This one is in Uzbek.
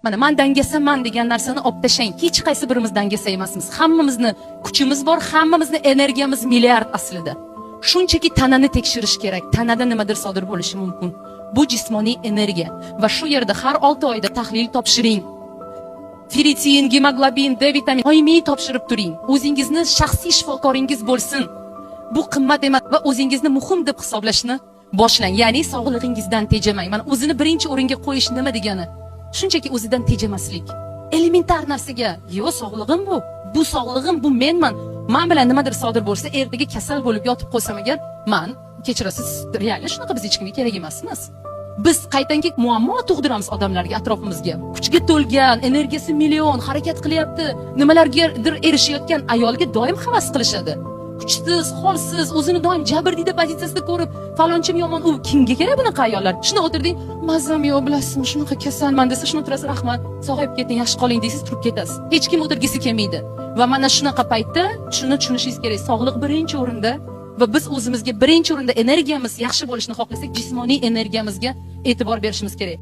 Mana men dangasaman degan narsani olib tashlang. Hech qaysi birimiz dangasa emasmiz. Hammamizni kuchimiz bor, hammamizni energiyamiz milliard aslida. Shunchaki tanani tekshirish kerak. Tanada nimadir sodir bo'lishi mumkin. Bu jismoniy energiya va shu yerda har 6 oyda tahlil topshiring. Ferritin, gemoglobin, D vitamin doimiy topshirib turing. O'zingizni shaxsiy shifokoringiz bo'lsin. Bu qimmat emas va o'zingizni muhim deb hisoblashni boshlang. Ya'ni sog'lig'ingizdan tejamang. Mana o'zini birinchi o'ringa qo'yish nima degani? Shunchaki o'zidan tejamaslik. Elementar narsaga, "Yo, sog'lig'im bu. Bu sog'lig'im, bu menman. Men bilan nimadir sodir bo'lsa, ertaga kasal bo'lib yotib qolsam agar, men kechirasiz, realni shunaqa biz hech kimga kerak emasmiz." Biz qaytanki muammo tug'diramiz odamlarga, atrofimizga. Kuchga to'lgan, energiyasi million, harakat qilyapti, nimalargadir erishayotgan ayolga doim havas qilishadi. Kuchsiz, holsiz, o'zini doim jabrdiyda pozitsiyasida ko'rib, falonchim yomon, u kimga kerak bunaqa ayollar? Shuni o'tirding, mazam yo'q, bilasizmi, shunaqa kasalman desa, shuni o'tirasiz, rahmat, sog'ayib keting, yaxshi qoling deysiz, turib ketasiz. Hech kim o'tirgisi kelmaydi. Va mana shunaqa paytda shuni tushunishingiz kerak. Sog'liq birinchi o'rinda va biz o'zimizga birinchi o'rinda energiyamiz yaxshi bo'lishini xohlasak, jismoniy energiyamizga e'tibor berishimiz kerak.